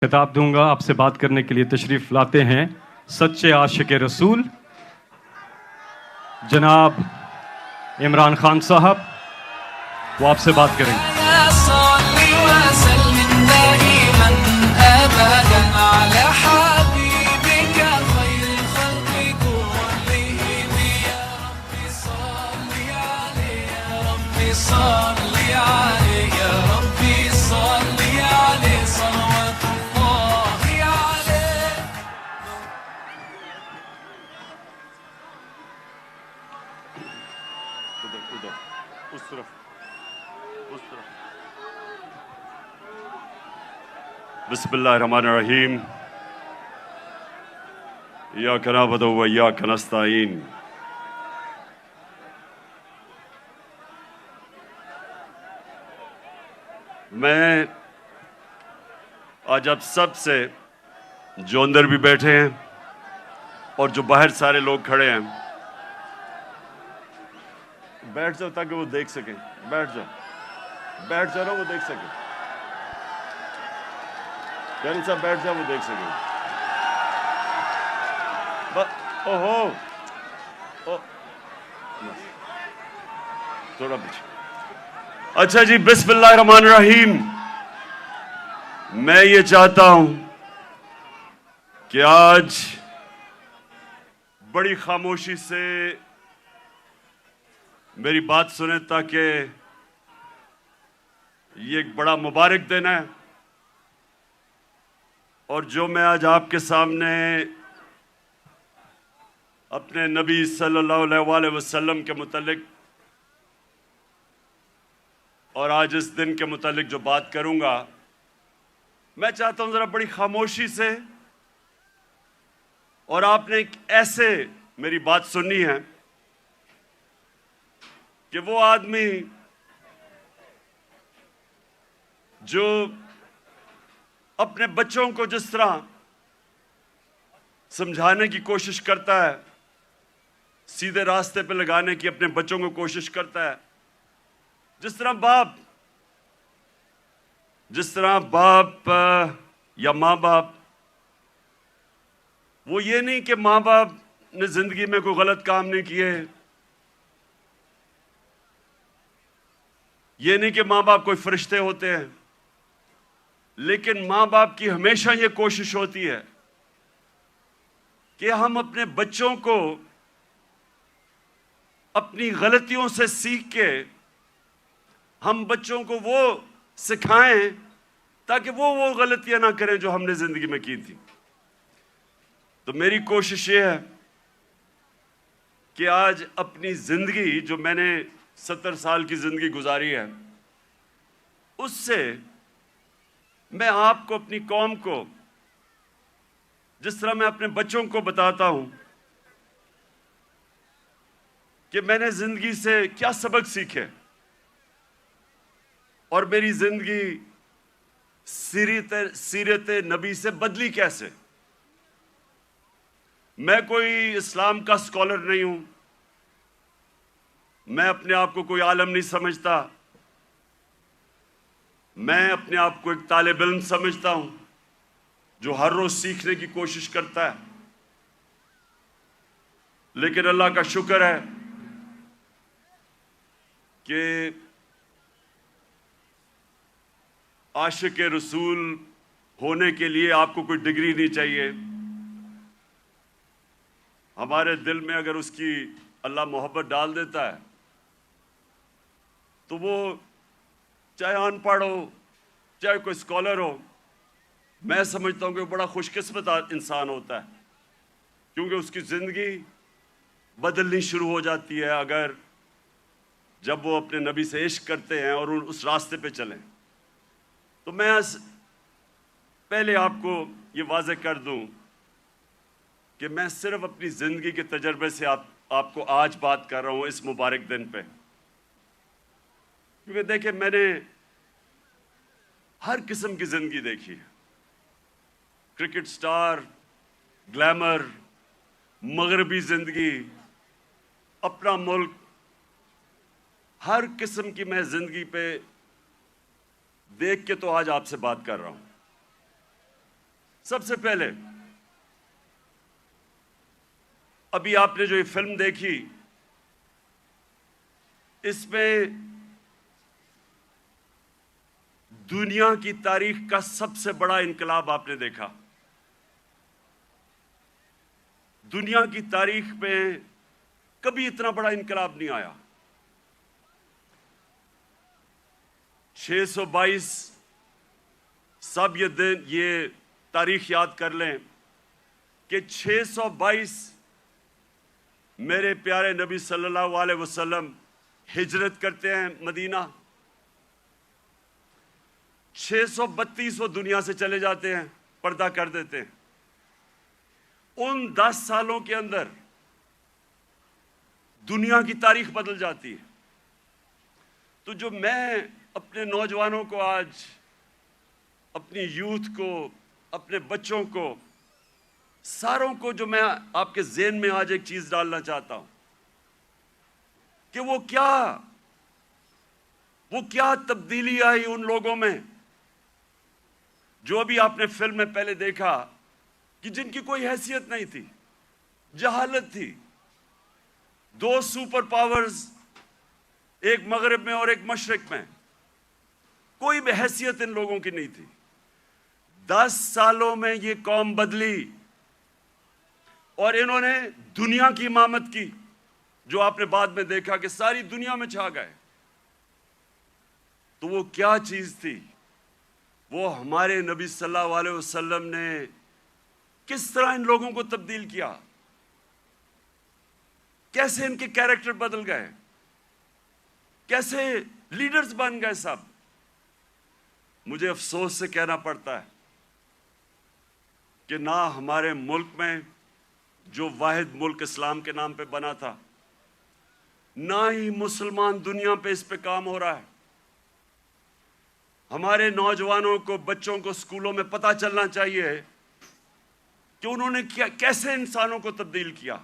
خطاب دوں گا. آپ سے بات کرنے کے لیے تشریف لاتے ہیں سچے عاشق رسول جناب عمران خان صاحب. وہ آپ سے بات کریں گے. بسم اللہ الرحمن الرحیم. ایاک نعبد و ایاک نستعین. میں آج آپ سب سے جو اندر بھی بیٹھے ہیں اور جو باہر سارے لوگ کھڑے ہیں، بیٹھ جاؤ تاکہ وہ دیکھ سکیں. بیٹھ جاؤ نا، وہ دیکھ سکیں. جن صاحب بیٹھ جاؤ، وہ دیکھ سکیں. تھوڑا پیچھے. اچھا جی، بسم اللہ الرحمن الرحیم. میں یہ چاہتا ہوں کہ آج بڑی خاموشی سے میری بات سنیں، تاکہ یہ ایک بڑا مبارک دن ہے. اور جو میں آج آپ کے سامنے اپنے نبی صلی اللہ علیہ وآلہ وسلم کے متعلق اور آج اس دن کے متعلق جو بات کروں گا، میں چاہتا ہوں ذرا بڑی خاموشی سے، اور آپ نے ایک ایسے میری بات سننی ہے کہ وہ آدمی جو اپنے بچوں کو جس طرح سمجھانے کی کوشش کرتا ہے، سیدھے راستے پہ لگانے کی اپنے بچوں کو کوشش کرتا ہے، جس طرح باپ یا ماں باپ، وہ یہ نہیں کہ ماں باپ نے زندگی میں کوئی غلط کام نہیں کیے، یہ نہیں کہ ماں باپ کوئی فرشتے ہوتے ہیں، لیکن ماں باپ کی ہمیشہ یہ کوشش ہوتی ہے کہ ہم اپنے بچوں کو اپنی غلطیوں سے سیکھ کے ہم بچوں کو وہ سکھائیں تاکہ وہ غلطیاں نہ کریں جو ہم نے زندگی میں کی تھی. تو میری کوشش یہ ہے کہ آج اپنی زندگی، جو میں نے 70 سال کی زندگی گزاری ہے، اس سے میں آپ کو، اپنی قوم کو، جس طرح میں اپنے بچوں کو بتاتا ہوں کہ میں نے زندگی سے کیا سبق سیکھے اور میری زندگی سیرت نبی سے بدلی کیسے. میں کوئی اسلام کا اسکالر نہیں ہوں، میں اپنے آپ کو کوئی عالم نہیں سمجھتا، میں اپنے آپ کو ایک طالب علم سمجھتا ہوں جو ہر روز سیکھنے کی کوشش کرتا ہے. لیکن اللہ کا شکر ہے کہ عاشق رسول ہونے کے لیے آپ کو کوئی ڈگری نہیں چاہیے. ہمارے دل میں اگر اس کی اللہ محبت ڈال دیتا ہے تو وہ چاہے ان پڑھ ہو، چاہے کوئی اسکالر ہو، میں سمجھتا ہوں کہ وہ بڑا خوش قسمت انسان ہوتا ہے، کیونکہ اس کی زندگی بدلنی شروع ہو جاتی ہے اگر جب وہ اپنے نبی سے عشق کرتے ہیں اور اس راستے پہ چلیں. تو میں پہلے آپ کو یہ واضح کر دوں کہ میں صرف اپنی زندگی کے تجربے سے آپ کو آج بات کر رہا ہوں اس مبارک دن پہ، کیونکہ دیکھیں میں نے ہر قسم کی زندگی دیکھی ہے. کرکٹ سٹار، گلیمر، مغربی زندگی، اپنا ملک، ہر قسم کی میں زندگی پہ دیکھ کے تو آج آپ سے بات کر رہا ہوں. سب سے پہلے ابھی آپ نے جو یہ فلم دیکھی، اس میں دنیا کی تاریخ کا سب سے بڑا انقلاب آپ نے دیکھا۔ دنیا کی تاریخ میں کبھی اتنا بڑا انقلاب نہیں آیا۔ 622 سب یہ تاریخ یاد کر لیں کہ 622 میرے پیارے نبی صلی اللہ علیہ وسلم ہجرت کرتے ہیں مدینہ۔ 632 وہ دنیا سے چلے جاتے ہیں، پردہ کر دیتے ہیں۔ ان 10 سالوں کے اندر دنیا کی تاریخ بدل جاتی ہے۔ تو جو میں اپنے نوجوانوں کو آج، اپنی یوتھ کو، اپنے بچوں کو، ساروں کو جو میں آپ کے ذہن میں آج ایک چیز ڈالنا چاہتا ہوں کہ وہ کیا تبدیلی آئی ان لوگوں میں جو ابھی آپ نے فلم میں پہلے دیکھا کہ جن کی کوئی حیثیت نہیں تھی، جہالت تھی۔ 2 سپر پاورز، ایک مغرب میں اور ایک مشرق میں، کوئی بھی حیثیت ان لوگوں کی نہیں تھی۔ 10 سالوں میں یہ قوم بدلی اور انہوں نے دنیا کی امامت کی، جو آپ نے بعد میں دیکھا کہ ساری دنیا میں چھا گئے۔ تو وہ کیا چیز تھی؟ وہ ہمارے نبی صلی اللہ علیہ وسلم نے کس طرح ان لوگوں کو تبدیل کیا، کیسے ان کے کیریکٹر بدل گئے، کیسے لیڈرز بن گئے سب۔ مجھے افسوس سے کہنا پڑتا ہے کہ نہ ہمارے ملک میں، جو واحد ملک اسلام کے نام پہ بنا تھا، نہ ہی مسلمان دنیا پہ اس پہ کام ہو رہا ہے۔ ہمارے نوجوانوں کو، بچوں کو اسکولوں میں پتہ چلنا چاہیے کہ انہوں نے کیسے انسانوں کو تبدیل کیا۔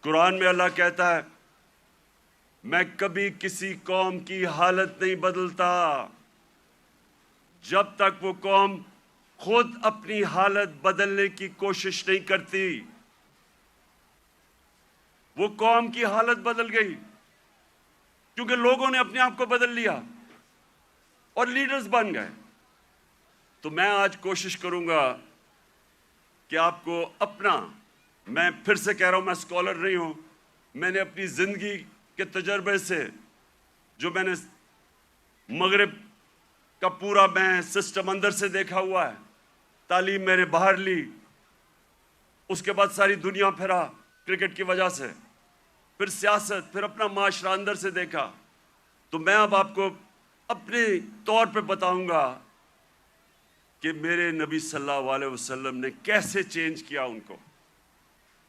قرآن میں اللہ کہتا ہے، میں کبھی کسی قوم کی حالت نہیں بدلتا جب تک وہ قوم خود اپنی حالت بدلنے کی کوشش نہیں کرتی۔ وہ قوم کی حالت بدل گئی کیونکہ لوگوں نے اپنے آپ کو بدل لیا اور لیڈرز بن گئے۔ تو میں آج کوشش کروں گا کہ آپ کو میں پھر سے کہہ رہا ہوں، میں اسکالر نہیں ہوں، میں نے اپنی زندگی کے تجربے سے، جو میں نے مغرب کا پورا میں سسٹم اندر سے دیکھا ہوا ہے، تعلیم میں نے باہر لی، اس کے بعد ساری دنیا پھرا کرکٹ کی وجہ سے، پھر سیاست، پھر اپنا معاشرہ اندر سے دیکھا۔ تو میں اب آپ کو اپنے طور پہ بتاؤں گا کہ میرے نبی صلی اللہ علیہ وسلم نے کیسے چینج کیا ان کو۔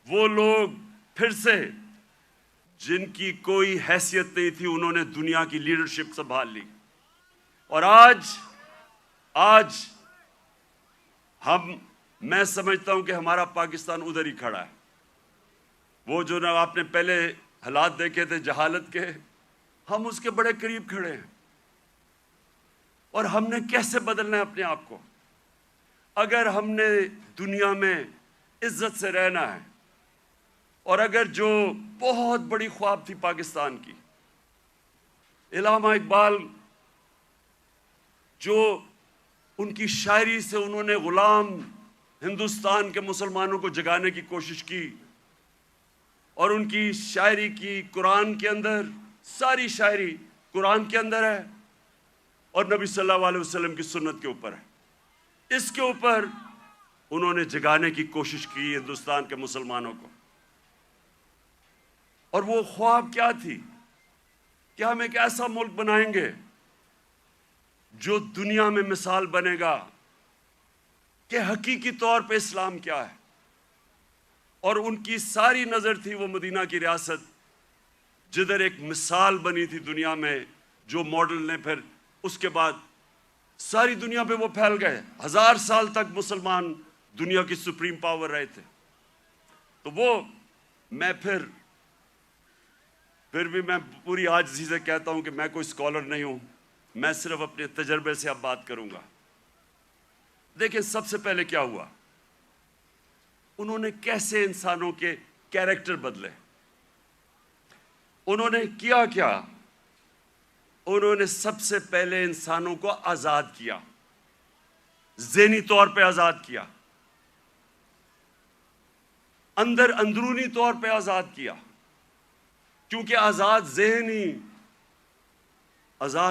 وہ لوگ پھر سے جن کی کوئی حیثیت نہیں تھی، انہوں نے دنیا کی لیڈرشپ سنبھال لی۔ اور آج میں سمجھتا ہوں کہ ہمارا پاکستان ادھر ہی کھڑا ہے۔ وہ جو آپ نے پہلے حالات دیکھے تھے جہالت کے، ہم اس کے بڑے قریب کھڑے ہیں۔ اور ہم نے کیسے بدلنا ہے اپنے آپ کو؟ اگر ہم نے دنیا میں عزت سے رہنا ہے، اور اگر جو بہت بڑی خواب تھی پاکستان کی، علامہ اقبال، جو ان کی شاعری سے انہوں نے غلام ہندوستان کے مسلمانوں کو جگانے کی کوشش کی، اور ان کی شاعری کی قرآن کے اندر، ساری شاعری قرآن کے اندر ہے اور نبی صلی اللہ علیہ وسلم کی سنت کے اوپر ہے۔ اس کے اوپر انہوں نے جگانے کی کوشش کی ہندوستان کے مسلمانوں کو۔ اور وہ خواب کیا تھی کہ ہم ایک ایسا ملک بنائیں گے جو دنیا میں مثال بنے گا کہ حقیقی طور پہ اسلام کیا ہے۔ اور ان کی ساری نظر تھی وہ مدینہ کی ریاست، جدھر ایک مثال بنی تھی دنیا میں، جو ماڈل نے پھر اس کے بعد ساری دنیا پہ وہ پھیل گئے۔ 1000 سال تک مسلمان دنیا کی سپریم پاور رہے تھے۔ تو وہ میں پھر بھی میں پوری عاجزی سے کہتا ہوں کہ میں کوئی اسکالر نہیں ہوں، میں صرف اپنے تجربے سے اب بات کروں گا۔ دیکھیں سب سے پہلے کیا ہوا، انہوں نے کیسے انسانوں کے کیریکٹر بدلے، انہوں نے کیا کیا، انہوں نے سب سے پہلے انسانوں کو آزاد کیا، ذہنی طور پہ آزاد کیا، اندرونی طور پہ آزاد کیا، کیونکہ آزاد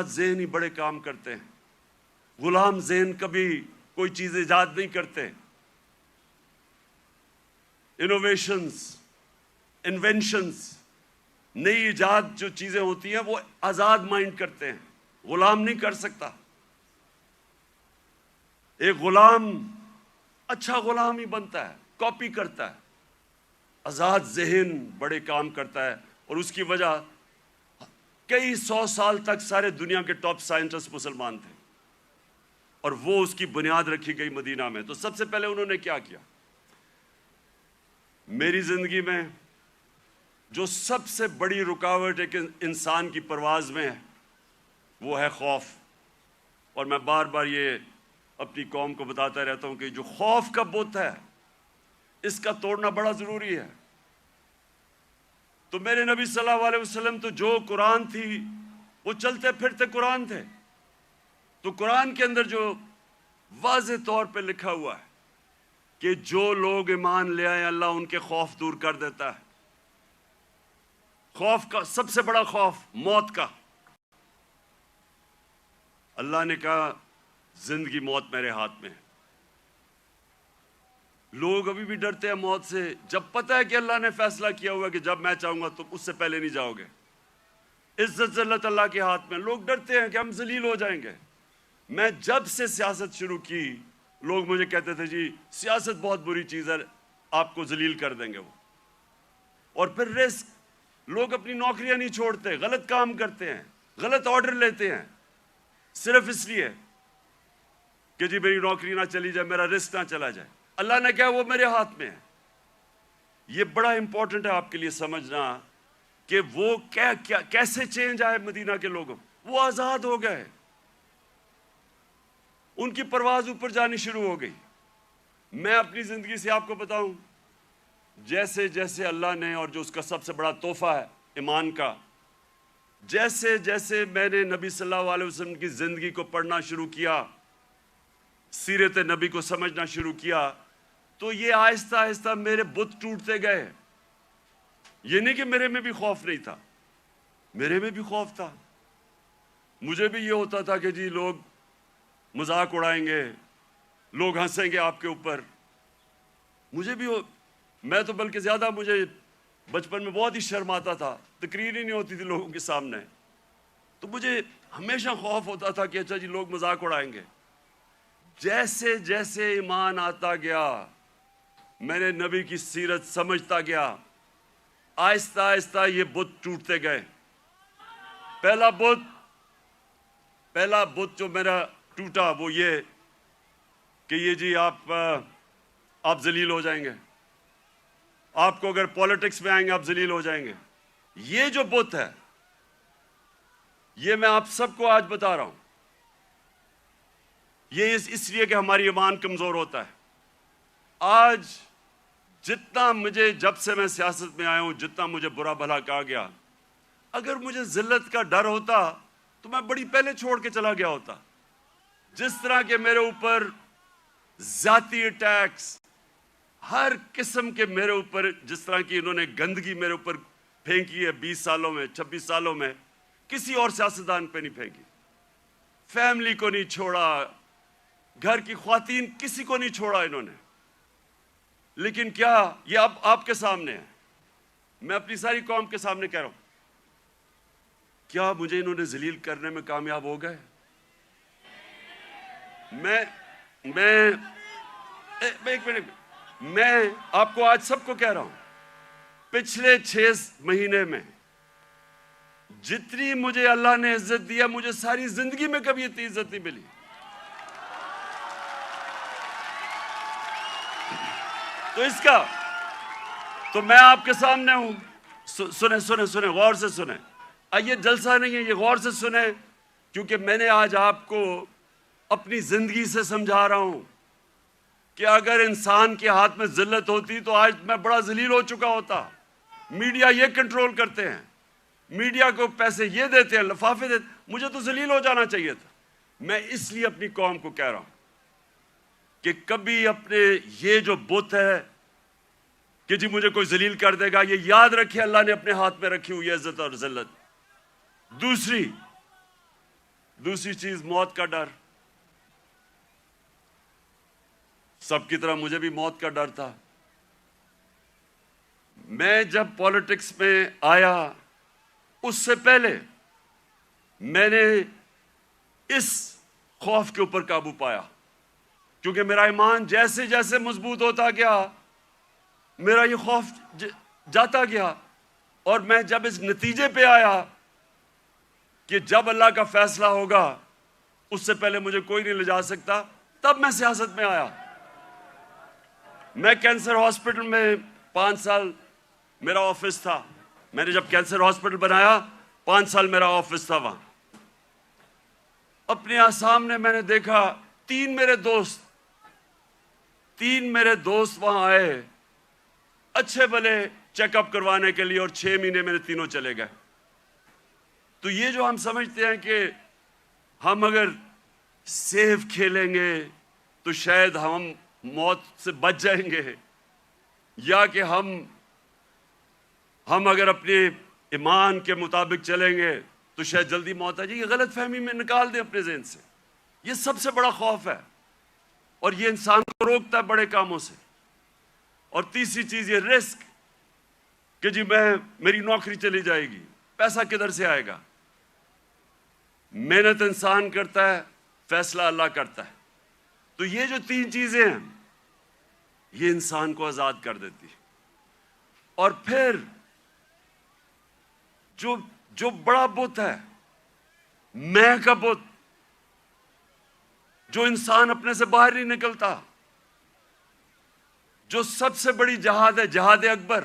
ذہنی بڑے کام کرتے ہیں، غلام ذہن کبھی کوئی چیز ایجاد نہیں کرتے، انوینشنز نئی ایجاد جو چیزیں ہوتی ہیں وہ آزاد مائنڈ کرتے ہیں، غلام نہیں کر سکتا۔ ایک غلام اچھا غلام ہی بنتا ہے، کاپی کرتا ہے، آزاد ذہن بڑے کام کرتا ہے، اور اس کی وجہ کئی 100 سال تک سارے دنیا کے ٹاپ سائنٹسٹ مسلمان تھے، اور وہ اس کی بنیاد رکھی گئی مدینہ میں۔ تو سب سے پہلے انہوں نے کیا کیا، میری زندگی میں جو سب سے بڑی رکاوٹ ایک انسان کی پرواز میں ہے وہ ہے خوف، اور میں بار بار یہ اپنی قوم کو بتاتا رہتا ہوں کہ جو خوف کا بت ہے اس کا توڑنا بڑا ضروری ہے۔ تو میرے نبی صلی اللہ علیہ وسلم تو جو قرآن تھی وہ چلتے پھرتے قرآن تھے، تو قرآن کے اندر جو واضح طور پہ لکھا ہوا ہے کہ جو لوگ ایمان لے آئے اللہ ان کے خوف دور کر دیتا ہے۔ خوف کا سب سے بڑا خوف موت کا، اللہ نے کہا زندگی موت میرے ہاتھ میں ہے۔ لوگ ابھی بھی ڈرتے ہیں موت سے، جب پتہ ہے کہ اللہ نے فیصلہ کیا ہوا کہ جب میں چاہوں گا تو اس سے پہلے نہیں جاؤ گے۔ عزت ذلت اللہ کے ہاتھ میں، لوگ ڈرتے ہیں کہ ہم ذلیل ہو جائیں گے۔ میں جب سے سیاست شروع کی لوگ مجھے کہتے تھے جی سیاست بہت بری چیز ہے، آپ کو ذلیل کر دیں گے وہ۔ اور پھر رسک، لوگ اپنی نوکریاں نہیں چھوڑتے، غلط کام کرتے ہیں، غلط آرڈر لیتے ہیں، صرف اس لیے کہ جی میری نوکری نہ چلی جائے، میرا رسک نہ چلا جائے۔ اللہ نے کہا وہ میرے ہاتھ میں ہے۔ یہ بڑا امپورٹنٹ ہے آپ کے لیے سمجھنا کہ وہ کیسے چینج آئے مدینہ کے لوگوں، وہ آزاد ہو گئے، ان کی پرواز اوپر جانی شروع ہو گئی۔ میں اپنی زندگی سے آپ کو بتاؤں، جیسے جیسے اللہ نے، اور جو اس کا سب سے بڑا تحفہ ہے ایمان کا، جیسے جیسے میں نے نبی صلی اللہ علیہ وسلم کی زندگی کو پڑھنا شروع کیا، سیرت نبی کو سمجھنا شروع کیا، تو یہ آہستہ آہستہ میرے بت ٹوٹتے گئے۔ یہ نہیں کہ میرے میں بھی خوف نہیں تھا، میرے میں بھی خوف تھا۔ مجھے بھی یہ ہوتا تھا کہ جی لوگ مذاق اڑائیں گے، لوگ ہنسیں گے آپ کے اوپر۔ مجھے بھی میں تو بلکہ زیادہ، مجھے بچپن میں بہت ہی شرم آتا تھا، تقریر ہی نہیں ہوتی تھی لوگوں کے سامنے، تو مجھے ہمیشہ خوف ہوتا تھا کہ اچھا جی لوگ مذاق اڑائیں گے۔ جیسے جیسے ایمان آتا گیا، میں نے نبی کی سیرت سمجھتا گیا، آہستہ آہستہ یہ بت ٹوٹتے گئے۔ پہلا بت جو میرا ٹوٹا وہ یہ کہ یہ جی آپ ذلیل ہو جائیں گے، آپ کو اگر پولیٹکس میں آئیں گے آپ ذلیل ہو جائیں گے۔ یہ جو بت ہے یہ میں آپ سب کو آج بتا رہا ہوں، یہ اس لیے کہ ہماری ایمان کمزور ہوتا ہے۔ آج جتنا مجھے، جب سے میں سیاست میں آیا ہوں، جتنا مجھے برا بھلا کہا گیا، اگر مجھے ذلت کا ڈر ہوتا تو میں بڑی پہلے چھوڑ کے چلا گیا ہوتا۔ جس طرح کے میرے اوپر ذاتی اٹیکس، ہر قسم کے میرے اوپر، جس طرح کی انہوں نے گندگی میرے اوپر پھینکی ہے 20 سالوں میں، 26 سالوں میں، کسی اور سیاستدان پہ نہیں پھینکی۔ فیملی کو نہیں چھوڑا، گھر کی خواتین کسی کو نہیں چھوڑا انہوں نے۔ لیکن کیا یہ اب آپ کے سامنے ہے، میں اپنی ساری قوم کے سامنے کہہ رہا ہوں، کیا مجھے انہوں نے ذلیل کرنے میں کامیاب ہو گئے؟ میں آپ کو آج سب کو کہہ رہا ہوں، پچھلے 6 مہینے میں جتنی مجھے اللہ نے عزت دیا، مجھے ساری زندگی میں کبھی اتنی عزت نہیں ملی۔ تو اس کا تو میں آپ کے سامنے ہوں، سنیں غور سے سنیں۔ یہ جلسہ نہیں ہے، یہ غور سے سنیں، کیونکہ میں نے آج آپ کو اپنی زندگی سے سمجھا رہا ہوں کہ اگر انسان کے ہاتھ میں ذلت ہوتی تو آج میں بڑا ذلیل ہو چکا ہوتا. میڈیا یہ کنٹرول کرتے ہیں, میڈیا کو پیسے یہ دیتے ہیں, لفافے دیتے, مجھے تو ذلیل ہو جانا چاہیے تھا. میں اس لیے اپنی قوم کو کہہ رہا ہوں کہ کبھی اپنے یہ جو بت ہے کہ جی مجھے کوئی ذلیل کر دے گا, یہ یاد رکھے اللہ نے اپنے ہاتھ میں رکھی ہوئی عزت اور ذلت. دوسری چیز موت کا ڈر. سب کی طرح مجھے بھی موت کا ڈر تھا. میں جب پالیٹکس میں آیا اس سے پہلے میں نے اس خوف کے اوپر قابو پایا, کیونکہ میرا ایمان جیسے جیسے مضبوط ہوتا گیا میرا یہ خوف جاتا گیا. اور میں جب اس نتیجے پہ آیا کہ جب اللہ کا فیصلہ ہوگا اس سے پہلے مجھے کوئی نہیں لے جا سکتا, تب میں سیاست میں آیا. میں کینسر ہاسپٹل میں 5 سال میرا آفس تھا. میں نے جب کینسر ہاسپٹل بنایا 5 سال میرا آفس تھا وہاں. اپنے سامنے میں نے دیکھا 3 میرے دوست وہاں آئے اچھے بھلے چیک اپ کروانے کے لیے, اور 6 مہینے میرے تینوں چلے گئے. تو یہ جو ہم سمجھتے ہیں کہ ہم اگر سیف کھیلیں گے تو شاید ہم موت سے بچ جائیں گے, یا کہ ہم اگر اپنے ایمان کے مطابق چلیں گے تو شاید جلدی موت آ جائے, یہ غلط فہمی میں نکال دیں اپنے ذہن سے. یہ سب سے بڑا خوف ہے اور یہ انسان کو روکتا ہے بڑے کاموں سے. اور تیسری چیز یہ رسک کہ جی میری نوکری چلی جائے گی, پیسہ کدھر سے آئے گا. محنت انسان کرتا ہے, فیصلہ اللہ کرتا ہے. تو یہ جو 3 چیزیں ہیں یہ انسان کو آزاد کر دیتی. اور پھر جو بڑا بت ہے, میں کا بت, جو انسان اپنے سے باہر نہیں نکلتا, جو سب سے بڑی جہاد ہے, جہاد اکبر,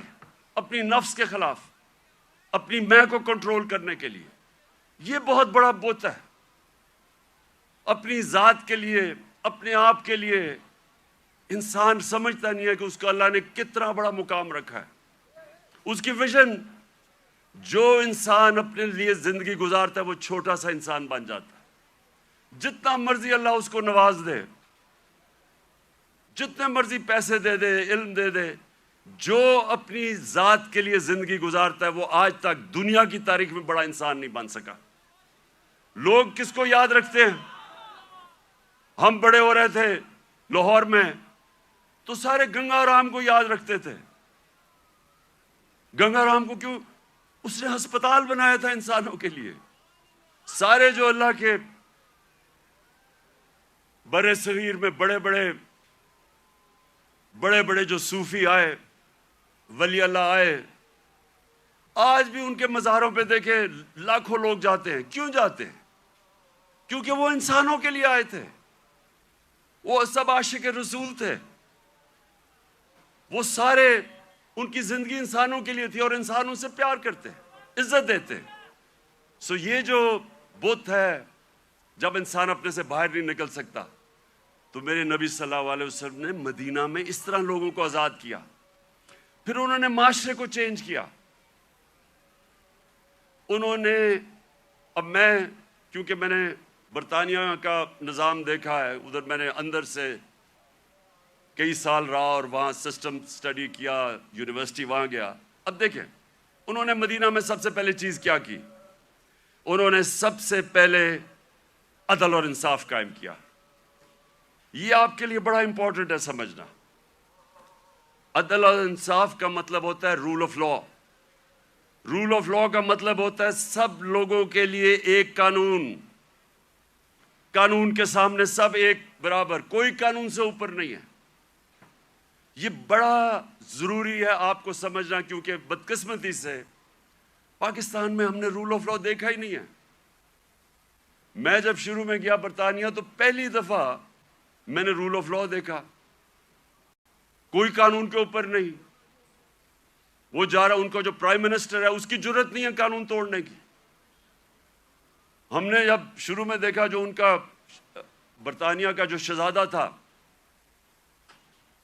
اپنی نفس کے خلاف, اپنی میں کو کنٹرول کرنے کے لیے, یہ بہت بڑا بت ہے. اپنی ذات کے لیے, اپنے آپ کے لیے انسان سمجھتا نہیں ہے کہ اس کو اللہ نے کتنا بڑا مقام رکھا ہے. اس کی ویژن, جو انسان اپنے لیے زندگی گزارتا ہے وہ چھوٹا سا انسان بن جاتا ہے. جتنا مرضی اللہ اس کو نواز دے, جتنے مرضی پیسے دے دے, علم دے دے, جو اپنی ذات کے لیے زندگی گزارتا ہے وہ آج تک دنیا کی تاریخ میں بڑا انسان نہیں بن سکا. لوگ کس کو یاد رکھتے ہیں؟ ہم بڑے ہو رہے تھے لاہور میں تو سارے گنگا رام کو یاد رکھتے تھے. گنگا رام کو کیوں؟ اس نے ہسپتال بنایا تھا انسانوں کے لیے. سارے جو اللہ کے برے صغیر میں بڑے بڑے جو صوفی آئے, ولی اللہ آئے, آج بھی ان کے مزاروں پہ دیکھیں لاکھوں لوگ جاتے ہیں. کیوں جاتے ہیں؟ کیونکہ وہ انسانوں کے لیے آئے تھے. وہ سب عاشق رسول تھے. وہ سارے, ان کی زندگی انسانوں کے لیے تھی اور انسان ان سے پیار کرتے, عزت دیتے. سو یہ جو بت ہے, جب انسان اپنے سے باہر نہیں نکل سکتا, تو میرے نبی صلی اللہ علیہ وسلم نے مدینہ میں اس طرح لوگوں کو آزاد کیا. پھر انہوں نے معاشرے کو چینج کیا. انہوں نے, اب میں, کیونکہ میں نے برطانیہ کا نظام دیکھا ہے, ادھر میں نے اندر سے کئی سال رہا اور وہاں سسٹم سٹڈی کیا, یونیورسٹی وہاں گیا. اب دیکھیں انہوں نے مدینہ میں سب سے پہلے چیز کیا کی, انہوں نے سب سے پہلے عدل اور انصاف قائم کیا. یہ آپ کے لیے بڑا امپورٹنٹ ہے سمجھنا. عدل اور انصاف کا مطلب ہوتا ہے rule of law. Rule of law کا مطلب ہوتا ہے سب لوگوں کے لیے ایک قانون, قانون کے سامنے سب ایک برابر, کوئی قانون سے اوپر نہیں ہے. یہ بڑا ضروری ہے آپ کو سمجھنا, کیونکہ بدقسمتی سے پاکستان میں ہم نے رول آف لا دیکھا ہی نہیں ہے. میں جب شروع میں گیا برطانیہ تو پہلی دفعہ میں نے رول آف لا دیکھا. کوئی قانون کے اوپر نہیں. وہ جا رہا, ان کا جو پرائم منسٹر ہے اس کی جرت نہیں ہے قانون توڑنے کی. ہم نے جب شروع میں دیکھا جو ان کا برطانیہ کا جو شہزادہ تھا,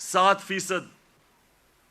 7%।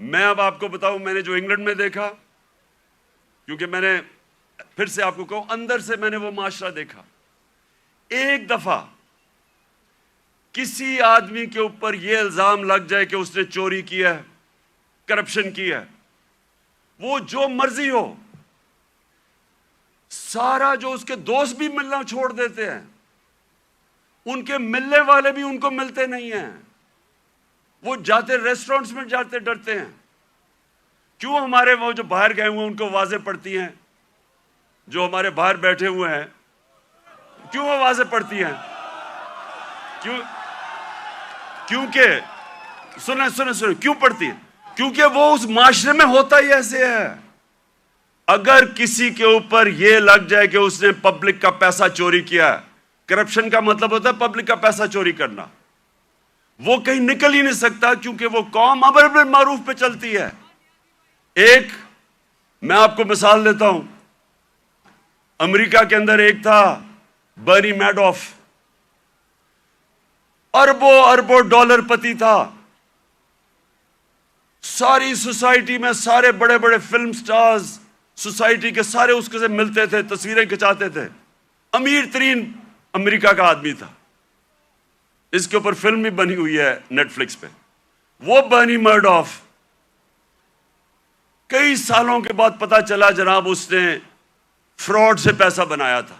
میں اب آپ کو بتاؤں میں نے جو انگلینڈ میں دیکھا، کیونکہ میں نے پھر سے آپ کو کہوں اندر سے میں نے وہ معاشرہ دیکھا. ایک دفعہ کسی آدمی کے اوپر یہ الزام لگ جائے کہ اس نے چوری کی ہے، کرپشن کی ہے، وہ جو مرضی ہو، سارا جو اس کے دوست بھی ملنا چھوڑ دیتے ہیں، ان کے ملنے والے بھی ان کو ملتے نہیں ہیں، وہ جاتے ریسٹورنٹس میں جاتے ڈرتے ہیں. کیوں ہمارے وہ جو باہر گئے ہوئے ہیں ان کو واضح پڑتی ہیں، جو ہمارے باہر بیٹھے ہوئے ہیں کیوں وہ واضح پڑتی ہیں؟ کیونکہ سنیں کیوں پڑتی ہیں؟ کیونکہ وہ اس معاشرے میں ہوتا ہی ایسے ہے. اگر کسی کے اوپر یہ لگ جائے کہ اس نے پبلک کا پیسہ چوری کیا ہے، کرپشن کا مطلب ہوتا ہے پبلک کا پیسہ چوری کرنا، وہ کہیں نکل ہی نہیں سکتا، کیونکہ وہ قوم امر بالمعروف پہ چلتی ہے. ایک میں آپ کو مثال دیتا ہوں، امریکہ کے اندر ایک تھا برنی میڈوف، اربوں ڈالر پتی تھا. ساری سوسائٹی میں سارے بڑے بڑے فلم سٹارز سوسائٹی کے سارے اس کے سے ملتے تھے، تصویریں کھچاتے تھے. امیر ترین امریکہ کا آدمی تھا. اس کے اوپر فلم بھی بنی ہوئی ہے نیٹ فلکس پہ. وہ برنی میڈوف کئی سالوں کے بعد پتا چلا جناب اس نے فراڈ سے پیسہ بنایا تھا.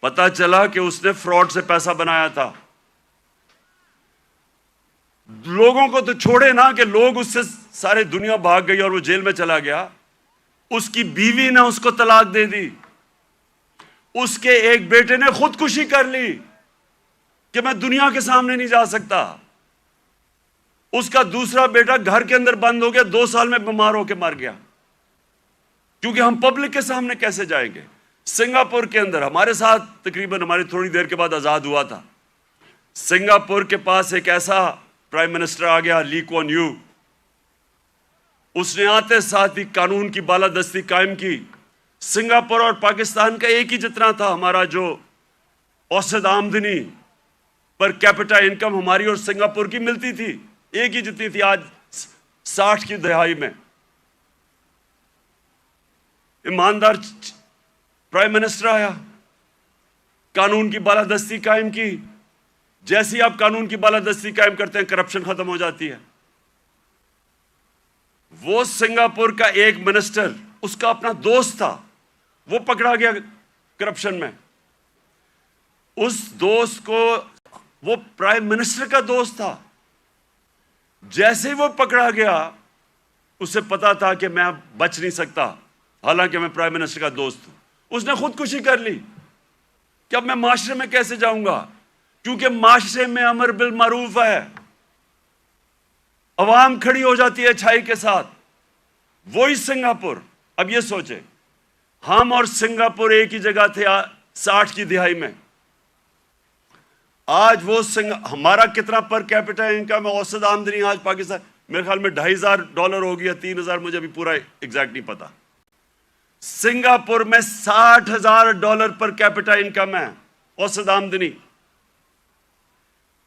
پتا چلا کہ اس نے فراڈ سے پیسہ بنایا تھا. لوگوں کو تو چھوڑے نا کہ لوگ اس سے سارے دنیا بھاگ گئی اور وہ جیل میں چلا گیا. اس کی بیوی نے اس کو طلاق دے دی. اس کے ایک بیٹے نے خودکشی کر لی کہ میں دنیا کے سامنے نہیں جا سکتا. اس کا دوسرا بیٹا گھر کے اندر بند ہو گیا، 2 سال میں بیمار ہو کے مر گیا. کیونکہ ہم پبلک کے سامنے کیسے جائیں گے؟ سنگاپور کے اندر ہمارے ساتھ تقریباً ہماری تھوڑی دیر کے بعد آزاد ہوا تھا. سنگاپور کے پاس ایک ایسا پرائم منسٹر آ گیا، لی کوان یو. اس نے آتے ساتھ ہی قانون کی بالادستی قائم کی. سنگاپور اور پاکستان کا ایک ہی جتنا تھا ہمارا جو اوسط آمدنی پر کیپٹا انکم ہماری اور سنگاپور کی ملتی تھی، ایک ہی جتنی تھی. آج 60 کی دہائی میں ایماندار پرائم منسٹر آیا، قانون کی بالادستی قائم کی. جیسے ہی آپ قانون کی بالادستی قائم کرتے ہیں کرپشن ختم ہو جاتی ہے. وہ سنگاپور کا ایک منسٹر، اس کا اپنا دوست تھا، وہ پکڑا گیا کرپشن میں. اس دوست کو، وہ پرائم منسٹر کا دوست تھا، جیسے ہی وہ پکڑا گیا اسے پتا تھا کہ میں بچ نہیں سکتا، حالانکہ میں پرائم منسٹر کا دوست ہوں. اس نے خودکشی کر لی کہ اب میں معاشرے میں کیسے جاؤں گا، کیونکہ معاشرے میں امر بالمعروف ہے. عوام کھڑی ہو جاتی ہے اچھائی کے ساتھ. وہی سنگاپور. اب یہ سوچیں، ہم اور سنگاپور ایک ہی جگہ تھے 60 کی دہائی میں. آج وہ ہمارا کتنا پر کیپٹا انکم ہے، اوسط آمدنی آج پاکستان میرے خیال میں $2,500 ہو گیا، 3,000 مجھے ابھی پورا ایگزیکٹ نہیں پتا. سنگاپور میں $60,000 پر کیپٹا انکم ہے، اوسط آمدنی.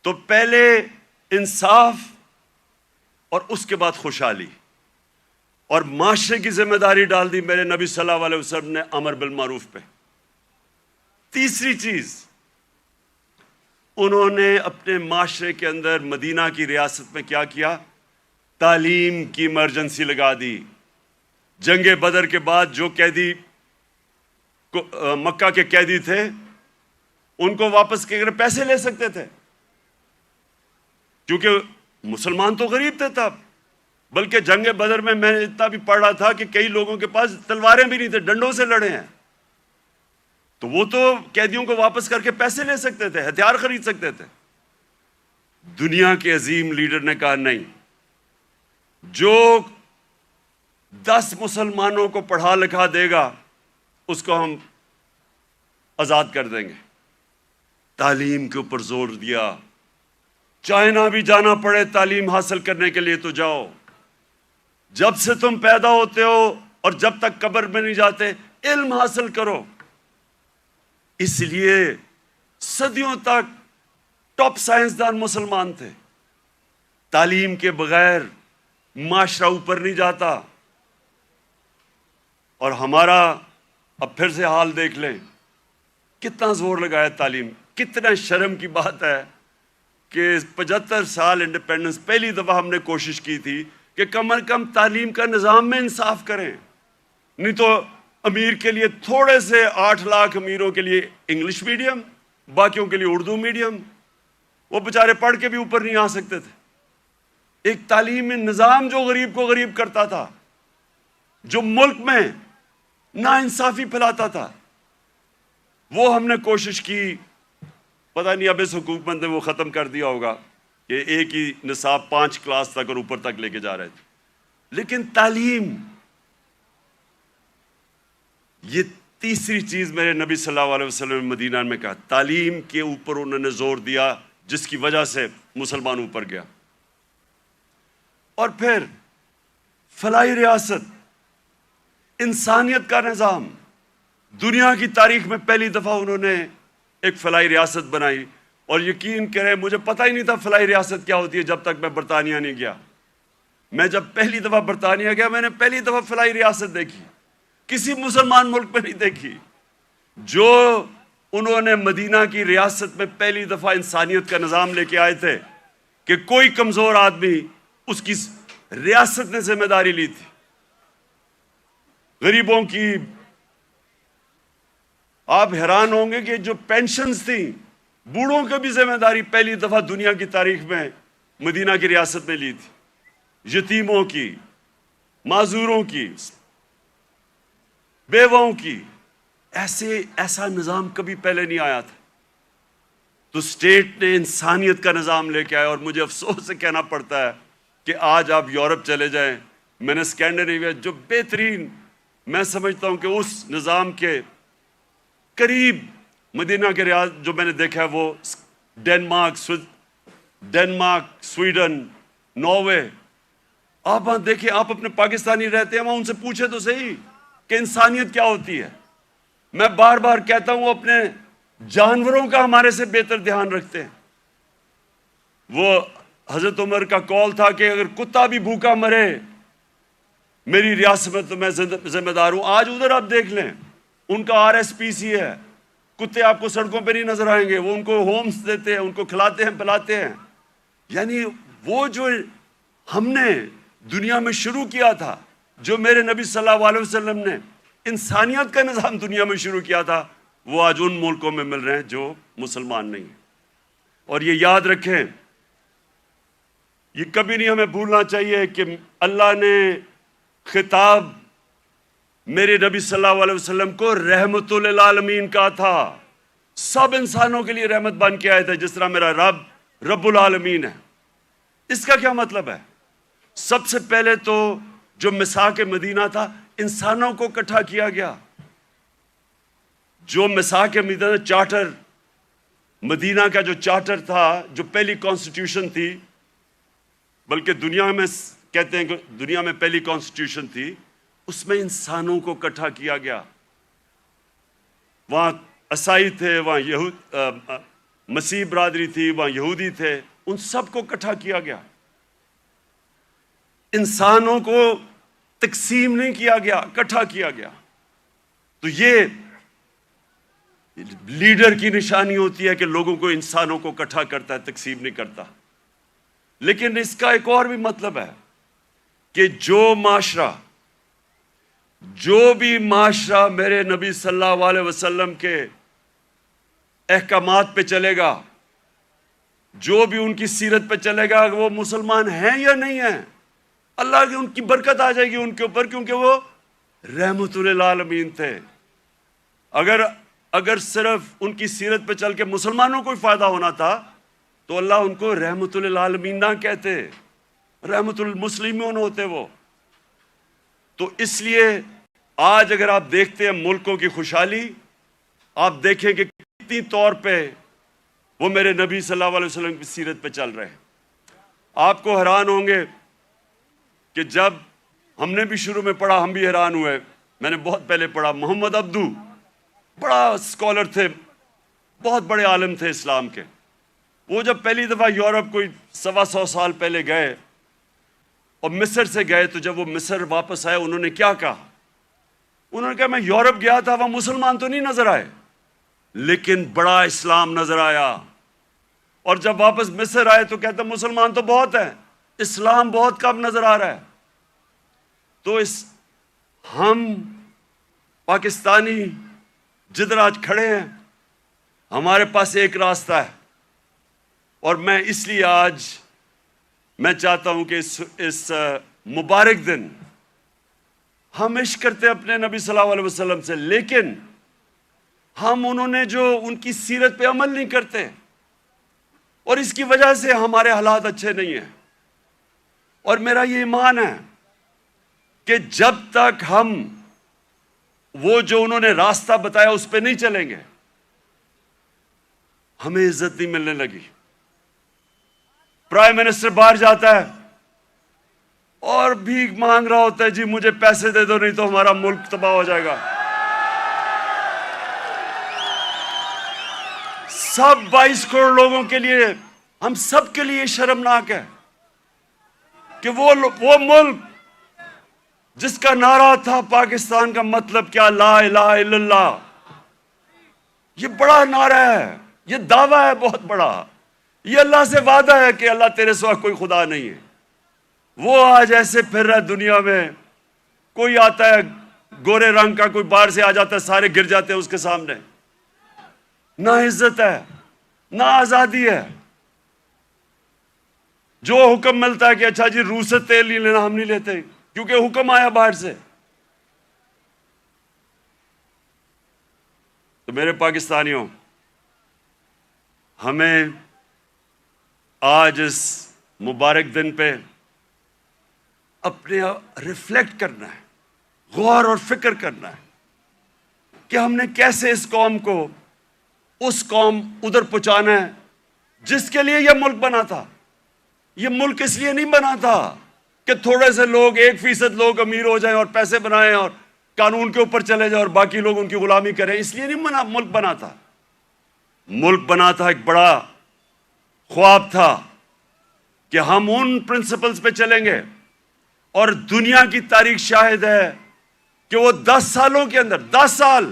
تو پہلے انصاف اور اس کے بعد خوشحالی اور معاشرے کی ذمہ داری ڈال دی میرے نبی صلی اللہ علیہ وسلم نے امر بالمعروف پہ. تیسری چیز، انہوں نے اپنے معاشرے کے اندر مدینہ کی ریاست میں کیا کیا؟ تعلیم کی ایمرجنسی لگا دی. جنگ بدر کے بعد جو قیدی مکہ کے قیدی تھے ان کو واپس کے پیسے لے سکتے تھے، کیونکہ مسلمان تو غریب تھے تب. بلکہ جنگ بدر میں نے اتنا بھی پڑھ رہا تھا کہ کئی لوگوں کے پاس تلواریں بھی نہیں تھے، ڈنڈوں سے لڑے ہیں. تو وہ تو قیدیوں کو واپس کر کے پیسے لے سکتے تھے، ہتھیار خرید سکتے تھے. دنیا کے عظیم لیڈر نے کہا نہیں، جو 10 مسلمانوں کو پڑھا لکھا دے گا اس کو ہم آزاد کر دیں گے. تعلیم کے اوپر زور دیا. چائنا بھی جانا پڑے تعلیم حاصل کرنے کے لیے تو جاؤ. جب سے تم پیدا ہوتے ہو اور جب تک قبر میں نہیں جاتے علم حاصل کرو. اس لیے صدیوں تک ٹاپ سائنسدان مسلمان تھے. تعلیم کے بغیر معاشرہ اوپر نہیں جاتا. اور ہمارا اب پھر سے حال دیکھ لیں, کتنا زور لگایا تعلیم. کتنا شرم کی بات ہے کہ 75 سال انڈیپینڈنس, پہلی دفعہ ہم نے کوشش کی تھی کہ کم از کم تعلیم کا نظام میں انصاف کریں. نہیں تو امیر کے لیے تھوڑے سے 8 لاکھ امیروں کے لیے انگلش میڈیم, باقیوں کے لیے اردو میڈیم, وہ بیچارے پڑھ کے بھی اوپر نہیں آ سکتے تھے. ایک تعلیمی نظام جو غریب کو غریب کرتا تھا, جو ملک میں ناانصافی پھیلاتا تھا, وہ ہم نے کوشش کی. پتہ نہیں اب اس حکومت نے وہ ختم کر دیا ہوگا کہ ایک ہی نصاب 5 کلاس تک اور اوپر تک لے کے جا رہے تھے. لیکن تعلیم, یہ تیسری چیز میرے نبی صلی اللہ علیہ وسلم نے مدینہ میں کہا, تعلیم کے اوپر انہوں نے زور دیا, جس کی وجہ سے مسلمان اوپر گیا. اور پھر فلاحی ریاست, انسانیت کا نظام. دنیا کی تاریخ میں پہلی دفعہ انہوں نے ایک فلاحی ریاست بنائی. اور یقین کریں مجھے پتہ ہی نہیں تھا فلاحی ریاست کیا ہوتی ہے جب تک میں برطانیہ نہیں گیا. میں جب پہلی دفعہ برطانیہ گیا, میں نے پہلی دفعہ فلاحی ریاست دیکھی, کسی مسلمان ملک میں نہیں دیکھی. جو انہوں نے مدینہ کی ریاست میں پہلی دفعہ انسانیت کا نظام لے کے آئے تھے کہ کوئی کمزور آدمی, اس کی ریاست نے ذمہ داری لی تھی. غریبوں کی, آپ حیران ہوں گے کہ جو پینشنز تھیں, بوڑھوں کی بھی ذمہ داری پہلی دفعہ دنیا کی تاریخ میں مدینہ کی ریاست میں لی تھی. یتیموں کی, معذوروں کی, بیواؤں کی, ایسا نظام کبھی پہلے نہیں آیا تھا. تو اسٹیٹ نے انسانیت کا نظام لے کے آیا. اور مجھے افسوس سے کہنا پڑتا ہے کہ آج آپ یورپ چلے جائیں, میں نے اسکینڈینیویا, جو بہترین, میں سمجھتا ہوں کہ اس نظام کے قریب مدینہ کے ریاض جو میں نے دیکھا ہے وہ ڈنمارک, سویڈن, ناروے. آپ وہاں دیکھیں, آپ اپنے پاکستانی رہتے ہیں وہاں, ان سے پوچھیں تو صحیح کہ انسانیت کیا ہوتی ہے. میں بار بار کہتا ہوں وہ اپنے جانوروں کا ہمارے سے بہتر دھیان رکھتے ہیں. وہ حضرت عمر کا قول تھا کہ اگر کتا بھی بھوکا مرے میری ریاست میں تو میں ذمہ دار ہوں. آج ادھر آپ دیکھ لیں, ان کا RSPC ہے, کتے آپ کو سڑکوں پہ نہیں نظر آئیں گے, وہ ان کو ہومز دیتے ہیں, ان کو کھلاتے ہیں پلاتے ہیں. یعنی وہ جو ہم نے دنیا میں شروع کیا تھا, جو میرے نبی صلی اللہ علیہ وسلم نے انسانیت کا نظام دنیا میں شروع کیا تھا, وہ آج ان ملکوں میں مل رہے ہیں جو مسلمان نہیں ہیں. اور یہ یاد رکھیں, یہ کبھی نہیں ہمیں بھولنا چاہیے کہ اللہ نے خطاب میرے نبی صلی اللہ علیہ وسلم کو رحمت للعالمین کہا تھا. سب انسانوں کے لیے رحمت بن کے آئے تھے, جس طرح میرا رب رب العالمین ہے. اس کا کیا مطلب ہے؟ سب سے پہلے تو جو میثاق مدینہ تھا, انسانوں کو اکٹھا کیا گیا. جو میثاق مدینہ چارٹر, مدینہ کا جو چارٹر تھا, جو پہلی کانسٹیٹیوشن تھی, بلکہ دنیا میں کہتے ہیں کہ دنیا میں پہلی کانسٹیٹیوشن تھی, اس میں انسانوں کو اکٹھا کیا گیا. وہاں عیسائی تھے, وہاں مسیح برادری تھی, وہاں یہودی تھے, ان سب کو اکٹھا کیا گیا. انسانوں کو تقسیم نہیں کیا گیا, اکٹھا کیا گیا. تو یہ لیڈر کی نشانی ہوتی ہے کہ لوگوں کو, انسانوں کو اکٹھا کرتا ہے, تقسیم نہیں کرتا. لیکن اس کا ایک اور بھی مطلب ہے کہ جو بھی معاشرہ میرے نبی صلی اللہ علیہ وسلم کے احکامات پہ چلے گا, جو بھی ان کی سیرت پہ چلے گا, وہ مسلمان ہیں یا نہیں ہیں, اللہ کی ان کی برکت آ جائے گی ان کے اوپر, کیونکہ وہ رحمت للعالمین تھے. اگر صرف ان کی سیرت پہ چل کے مسلمانوں کو ہی فائدہ ہونا تھا تو اللہ ان کو رحمت للعالمین نہ کہتے, رحمت المسلمون ہوتے وہ. تو اس لیے آج اگر آپ دیکھتے ہیں ملکوں کی خوشحالی, آپ دیکھیں کہ کتنی طور پہ وہ میرے نبی صلی اللہ علیہ وسلم کی سیرت پہ چل رہے ہیں. آپ کو حیران ہوں گے کہ جب ہم نے بھی شروع میں پڑھا, ہم بھی حیران ہوئے. میں نے بہت پہلے پڑھا, محمد عبدو بڑا اسکالر تھے, بہت بڑے عالم تھے اسلام کے. وہ جب پہلی دفعہ یورپ کوئی 125 سال پہلے گئے اور مصر سے گئے تو جب وہ مصر واپس آئے انہوں نے کیا کہا؟ انہوں نے کہا میں یورپ گیا تھا، وہاں مسلمان تو نہیں نظر آئے لیکن بڑا اسلام نظر آیا، اور جب واپس مصر آئے تو کہتے مسلمان تو بہت ہیں، اسلام بہت کم نظر آ رہا ہے۔ تو ہم پاکستانی جدھر آج کھڑے ہیں ہمارے پاس ایک راستہ ہے، اور میں اس لیے آج میں چاہتا ہوں کہ اس مبارک دن ہم عشق کرتے اپنے نبی صلی اللہ علیہ وسلم سے، لیکن ہم انہوں نے جو ان کی سیرت پہ عمل نہیں کرتے، اور اس کی وجہ سے ہمارے حالات اچھے نہیں ہیں۔ اور میرا یہ ایمان ہے کہ جب تک ہم وہ جو انہوں نے راستہ بتایا اس پہ نہیں چلیں گے ہمیں عزت نہیں ملنے لگی۔ پرائم منسٹر باہر جاتا ہے اور بھیک مانگ رہا ہوتا ہے، جی مجھے پیسے دے دو نہیں تو ہمارا ملک تباہ ہو جائے گا۔ سب 22 کروڑ لوگوں کے لیے، ہم سب کے لیے شرمناک ہے کہ وہ ملک جس کا نعرہ تھا پاکستان کا مطلب کیا، لا الہ الا اللہ، یہ بڑا نعرہ ہے، یہ دعویٰ ہے بہت بڑا، یہ اللہ سے وعدہ ہے کہ اللہ تیرے سوا کوئی خدا نہیں ہے۔ وہ آج ایسے پھر رہا ہے دنیا میں، کوئی آتا ہے گورے رنگ کا، کوئی باہر سے آ جاتا ہے، سارے گر جاتے ہیں اس کے سامنے۔ نہ عزت ہے، نہ آزادی ہے۔ جو حکم ملتا ہے کہ اچھا جی روس سے تیل نہیں لینا، ہم نہیں لیتے کیونکہ حکم آیا باہر سے۔ تو میرے پاکستانیوں، ہمیں آج اس مبارک دن پہ اپنے ریفلیکٹ کرنا ہے، غور اور فکر کرنا ہے کہ ہم نے کیسے اس قوم کو اس قوم ادھر پہنچانا ہے جس کے لیے یہ ملک بنا تھا۔ یہ ملک اس لیے نہیں بنا تھا کہ تھوڑے سے لوگ 1% لوگ امیر ہو جائیں اور پیسے بنائیں اور قانون کے اوپر چلے جائیں اور باقی لوگ ان کی غلامی کریں، اس لیے نہیں ملک بنا تھا۔ ملک بنا تھا، ایک بڑا خواب تھا کہ ہم ان پرنسپلز پہ چلیں گے، اور دنیا کی تاریخ شاہد ہے کہ وہ 10 سالوں کے اندر، 10 سال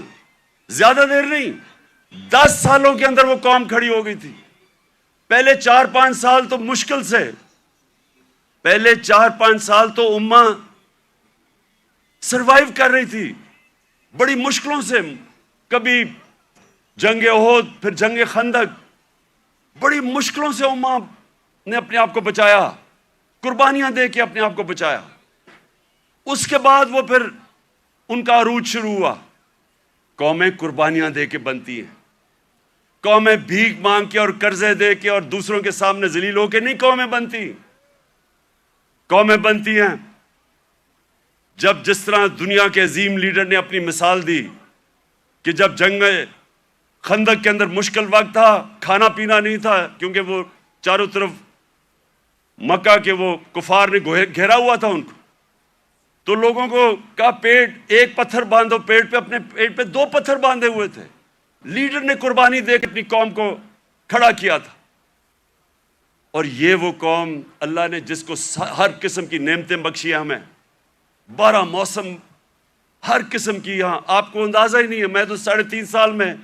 زیادہ دیر نہیں، 10 سالوں کے اندر وہ قوم کھڑی ہو گئی تھی۔ پہلے 4-5 سال تو مشکل سے، پہلے 4-5 سال تو امہ سروائیو کر رہی تھی بڑی مشکلوں سے، کبھی جنگ احد، پھر جنگ خندق، بڑی مشکلوں سے امہ نے اپنے آپ کو بچایا، قربانیاں دے کے اپنے آپ کو بچایا۔ اس کے بعد وہ پھر ان کا عروج شروع ہوا۔ قومیں قربانیاں دے کے بنتی ہیں، قومیں بھیک مانگ کے اور قرضے دے کے اور دوسروں کے سامنے ذلیل ہو کے نہیں قومیں بنتی۔ قومیں بنتی ہیں جب، جس طرح دنیا کے عظیم لیڈر نے اپنی مثال دی کہ جب جنگ خندق کے اندر مشکل وقت تھا، کھانا پینا نہیں تھا کیونکہ وہ چاروں طرف مکہ کے وہ کفار نے گھیرا ہوا تھا ان کو، تو لوگوں کو کہا پیٹ ایک پتھر باندھو پیٹ پہ، اپنے پیٹ پہ 2 پتھر باندھے ہوئے تھے۔ لیڈر نے قربانی دے کے اپنی قوم کو کھڑا کیا تھا، اور یہ وہ قوم اللہ نے جس کو ہر قسم کی نعمتیں بخشی ہیں، ہمیں 12 موسم ہر قسم کی، یہاں آپ کو اندازہ ہی نہیں ہے۔ میں تو 3.5 سال میں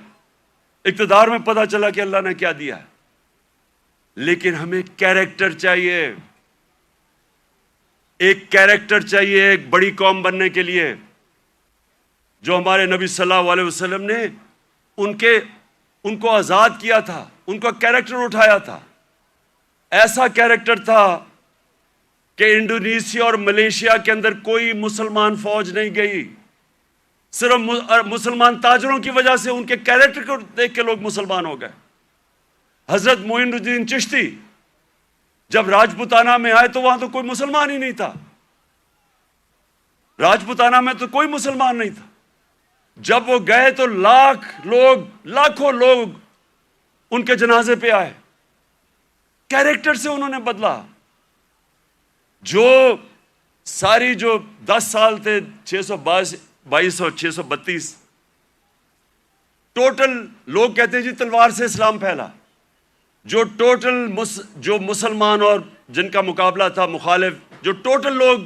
اقتدار میں پتہ چلا کہ اللہ نے کیا دیا ہے، لیکن ہمیں کیریکٹر چاہیے، ایک کیریکٹر چاہیے ایک بڑی قوم بننے کے لیے، جو ہمارے نبی صلی اللہ علیہ وسلم نے ان کو آزاد کیا تھا، ان کا کیریکٹر اٹھایا تھا۔ ایسا کیریکٹر تھا کہ انڈونیشیا اور ملیشیا کے اندر کوئی مسلمان فوج نہیں گئی، صرف مسلمان تاجروں کی وجہ سے، ان کے کیریکٹر کو دیکھ کے لوگ مسلمان ہو گئے۔ حضرت معین الدین چشتی جب راجپوتانہ میں آئے تو وہاں تو کوئی مسلمان ہی نہیں تھا، راجپوتانہ میں تو کوئی مسلمان نہیں تھا۔ جب وہ گئے تو لاکھوں لوگ ان کے جنازے پہ آئے، کیریکٹر سے انہوں نے بدلا۔ جو ساری جو 10 سال تھے، 622 اور 632 ٹوٹل، لوگ کہتے ہیں جی تلوار سے اسلام پھیلا، جو ٹوٹل جو مسلمان اور جن کا مقابلہ تھا مخالف جو ٹوٹل لوگ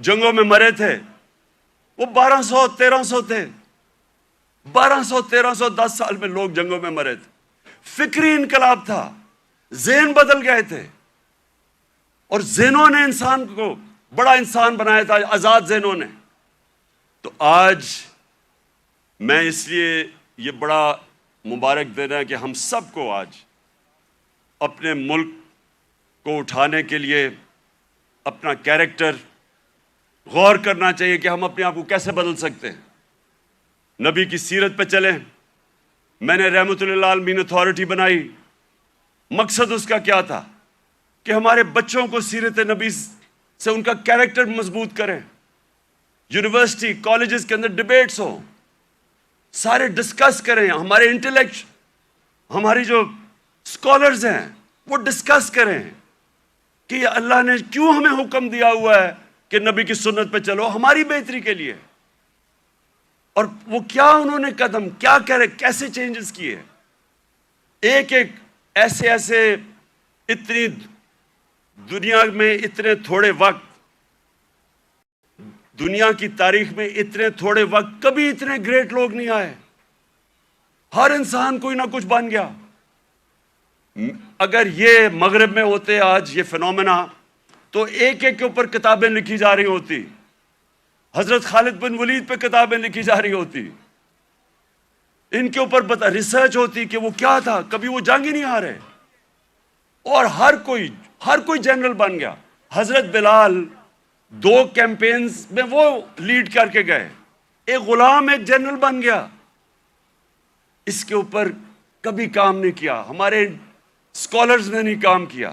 جنگوں میں مرے تھے وہ 1200 1300 تھے. 1200 1300 10 سال میں لوگ جنگوں میں مرے تھے. فکری انقلاب تھا, ذہن بدل گئے تھے, اور ذہنوں نے انسان کو بڑا انسان بنایا تھا, آزاد ذہنوں نے. تو آج میں اس لیے یہ بڑا مبارک دینا ہے کہ ہم سب کو آج اپنے ملک کو اٹھانے کے لیے اپنا کیریکٹر غور کرنا چاہیے کہ ہم اپنے آپ کو کیسے بدل سکتے ہیں. نبی کی سیرت پہ چلیں. میں نے رحمت اللہ عالمین اتھارٹی بنائی. مقصد اس کا کیا تھا کہ ہمارے بچوں کو سیرت نبی سے ان کا کیریکٹر مضبوط کریں. یونیورسٹی کالجز کے اندر ڈیبیٹس ہوں, سارے ڈسکس کریں. ہمارے انٹلیکٹ, ہماری جو اسکالرز ہیں وہ ڈسکس کریں کہ اللہ نے کیوں ہمیں حکم دیا ہوا ہے کہ نبی کی سنت پہ چلو ہماری بہتری کے لیے, اور وہ کیا انہوں نے قدم کیا کرے, کیسے چینجز کیے. ایک ایک ایسے اتنی دنیا میں اتنے تھوڑے وقت, دنیا کی تاریخ میں اتنے تھوڑے وقت کبھی اتنے گریٹ لوگ نہیں آئے. ہر انسان کوئی نہ کچھ بن گیا. اگر یہ مغرب میں ہوتے آج یہ فنومنا تو ایک ایک کے اوپر کتابیں لکھی جا رہی ہوتی. حضرت خالد بن ولید پہ کتابیں لکھی جا رہی ہوتی, ان کے اوپر ریسرچ ہوتی کہ وہ کیا تھا, کبھی وہ جنگ ہی نہیں ہارے, اور ہر کوئی جنرل بن گیا. حضرت بلال 2 کیمپینز میں وہ لیڈ کر کے گئے, ایک غلام ایک جنرل بن گیا. اس کے اوپر کبھی کام نہیں کیا, ہمارے اسکالرز نے نہیں کام کیا.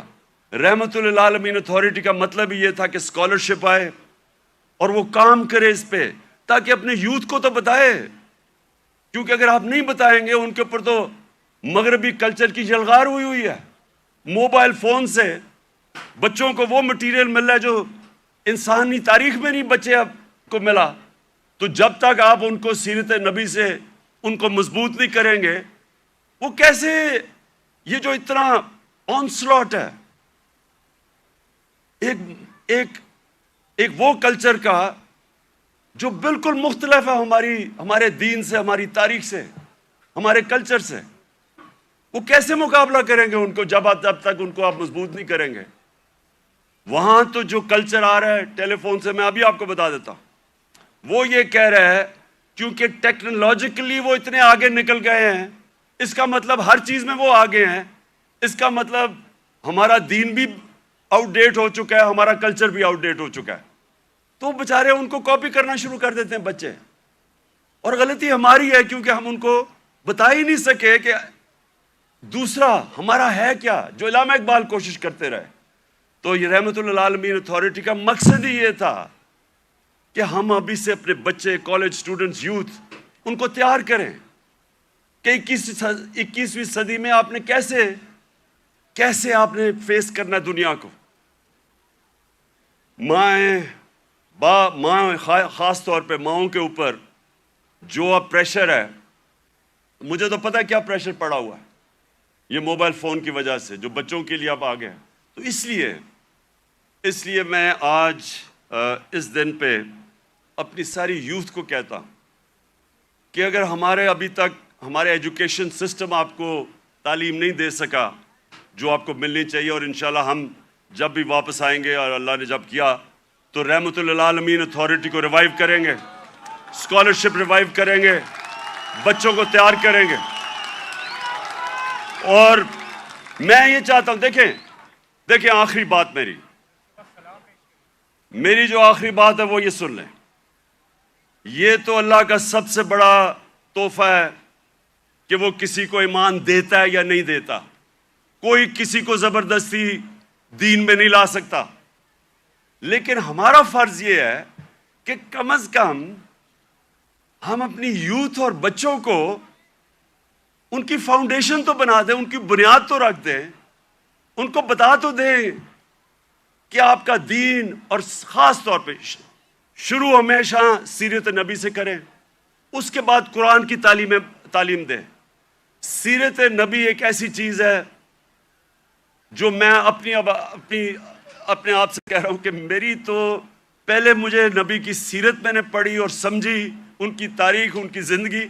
رحمت اللہ عالمین اتھارٹی کا مطلب ہی یہ تھا کہ اسکالرشپ آئے اور وہ کام کرے اس پہ, تاکہ اپنے یوتھ کو تو بتائے. کیونکہ اگر آپ نہیں بتائیں گے, ان کے اوپر تو مغربی کلچر کی جلغار ہوئی ہے. موبائل فون سے بچوں کو وہ مٹیریل مل رہا ہے جو انسانی تاریخ میں نہیں بچے آپ کو ملا. تو جب تک آپ ان کو سیرت نبی سے ان کو مضبوط نہیں کریں گے, وہ کیسے, یہ جو اتنا آن سلاٹ ہے ایک وہ کلچر کا جو بالکل مختلف ہے ہمارے دین سے, ہماری تاریخ سے, ہمارے کلچر سے, وہ کیسے مقابلہ کریں گے ان کو جب تک ان کو آپ مضبوط نہیں کریں گے. وہاں تو جو کلچر آ رہا ہے ٹیلی فون سے, میں ابھی آپ کو بتا دیتا ہوں, وہ یہ کہہ رہا ہے کیونکہ ٹیکنالوجیکلی وہ اتنے آگے نکل گئے ہیں, اس کا مطلب ہر چیز میں وہ آگے ہیں, اس کا مطلب ہمارا دین بھی آؤٹ ڈیٹ ہو چکا ہے, ہمارا کلچر بھی آؤٹ ڈیٹ ہو چکا ہے. تو بیچارے ان کو کاپی کرنا شروع کر دیتے ہیں بچے, اور غلطی ہماری ہے کیونکہ ہم ان کو بتا ہی نہیں سکے کہ دوسرا ہمارا ہے کیا, جو علامہ اقبال کوشش کرتے رہے. تو یہ رحمت اللہ عالمین اتھارٹی کا مقصد ہی یہ تھا کہ ہم ابھی سے اپنے بچے, کالج اسٹوڈنٹس, یوتھ, ان کو تیار کریں کہ 21ویں صدی میں آپ نے کیسے آپ نے فیس کرنا دنیا کو. ماں خاص طور پہ ماؤں کے اوپر جو اب پریشر ہے, مجھے تو پتہ ہے کیا پریشر پڑا ہوا ہے یہ موبائل فون کی وجہ سے, جو بچوں کے لیے اب آ گیا. تو اس لیے میں آج اس دن پہ اپنی ساری یوتھ کو کہتا ہوں کہ اگر ابھی تک ہمارے ایجوکیشن سسٹم آپ کو تعلیم نہیں دے سکا جو آپ کو ملنی چاہیے, اور انشاءاللہ ہم جب بھی واپس آئیں گے اور اللہ نے جب کیا تو رحمت اللہ عالمین اتھارٹی کو ریوائیو کریں گے, اسکالرشپ ریوائیو کریں گے, بچوں کو تیار کریں گے. اور میں یہ چاہتا ہوں, دیکھیں آخری بات میری جو آخری بات ہے وہ یہ سن لیں. یہ تو اللہ کا سب سے بڑا تحفہ ہے کہ وہ کسی کو ایمان دیتا ہے یا نہیں دیتا. کوئی کسی کو زبردستی دین میں نہیں لا سکتا, لیکن ہمارا فرض یہ ہے کہ کم از کم ہم اپنی یوتھ اور بچوں کو ان کی فاؤنڈیشن تو بنا دیں, ان کی بنیاد تو رکھ دیں, ان کو بتا تو دیں کہ آپ کا دین, اور خاص طور پہ شروع ہمیشہ سیرت نبی سے کریں, اس کے بعد قرآن کی تعلیم دیں. سیرت نبی ایک ایسی چیز ہے جو میں اپنی اپنے آپ سے کہہ رہا ہوں کہ میری تو پہلے مجھے نبی کی سیرت میں نے پڑھی اور سمجھی، ان کی تاریخ، ان کی زندگی،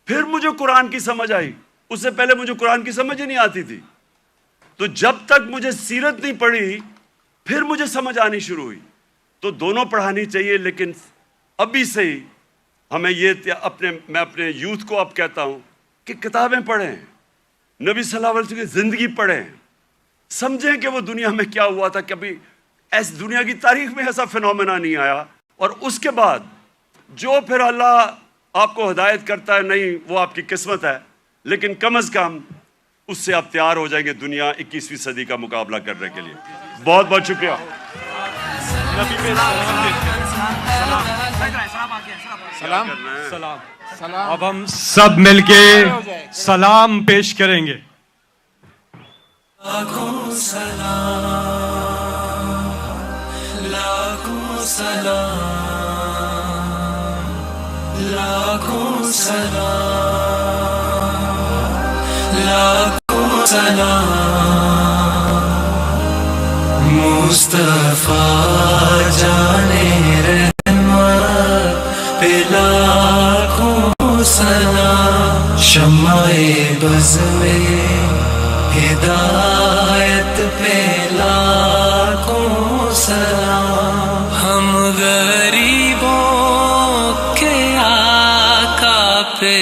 پھر مجھے قرآن کی سمجھ آئی. اس سے پہلے مجھے قرآن کی سمجھ ہی نہیں آتی تھی. تو جب تک مجھے سیرت نہیں پڑھی پھر مجھے سمجھ آنی شروع ہوئی. تو دونوں پڑھانی چاہیے، لیکن ابھی سے ہی ہمیں یہ میں اپنے یوتھ کو اب کہتا ہوں کہ کتابیں پڑھیں، نبی صلی اللہ علیہ وسلم کی زندگی پڑھیں، سمجھیں کہ وہ دنیا میں کیا ہوا تھا. کبھی ایس دنیا کی تاریخ میں ایسا فینومینا نہیں آیا. اور اس کے بعد جو پھر اللہ آپ کو ہدایت کرتا ہے، نہیں وہ آپ کی قسمت ہے، لیکن کم از کم اس سے آپ تیار ہو جائیں گے دنیا 21ویں صدی کا مقابلہ کرنے کے لیے. بہت بہت شکریہ. سلام سلام. سلام. اب ہم سب مل کے سلام پیش کریں گے. لاکھوں سلام، لاکھوں سلام، لاکھوں سلام، لاکھوں سلام. مصطفیٰ جانے رحمت پہ لاکھوں سلام. شمع بز میں ہدایت پہ لاکھوں سلام. ہم غریبوں کے آقا پہ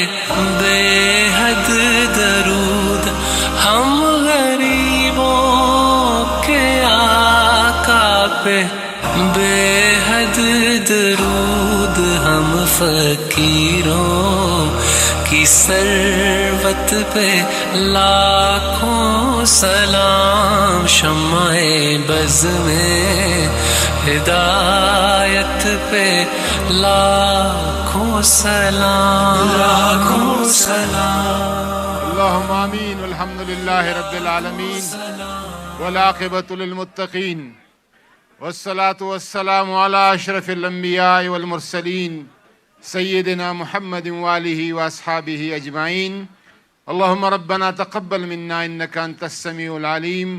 بے حد درود. ہم غریبوں کے آقا پہ بے حد درود. ہم فقیروں کی ثروت پہ لاکھوں سلام. شمع بز میں ہدایت پہ لاکھوں سلام، لاکھوں سلام. اللهم آمین. والحمد للہ رب العالمین والعاقبۃ للمتقین والصلاة والسلام علی اشرف الانبیاء والمرسلین سیدنا محمد وآلہ واصحابہ اجمعین. اللهم ربنا تقبل منا انك انت السميع العليم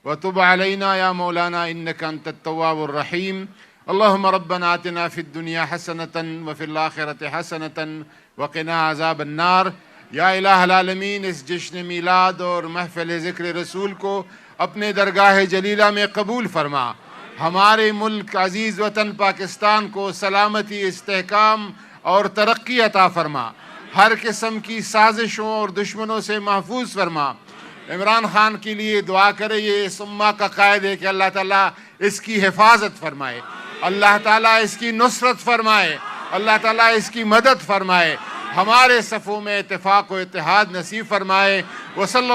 وتب علينا يا مولانا انك انت التواب الرحيم. اللهم ربنا آتنا في الدنيا حسنة وفي الآخرة حسنة وقنا عذاب النار. یا الہ العالمین، اس جشن میلاد اور محفل ذکر رسول کو اپنے درگاہ جلیلہ میں قبول فرما. ہمارے ملک عزیز وطن پاکستان کو سلامتی، استحکام اور ترقی عطا فرما. ہر قسم کی سازشوں اور دشمنوں سے محفوظ فرما. عمران خان کے لیے دعا کرے، یہ اس امہ کا قائد ہے کہ اللہ تعالیٰ اس کی حفاظت فرمائے، اللہ تعالیٰ اس کی نصرت فرمائے، اللہ تعالیٰ اس کی مدد فرمائے، ہمارے صفوں میں اتفاق و اتحاد نصیب فرمائے. وصلی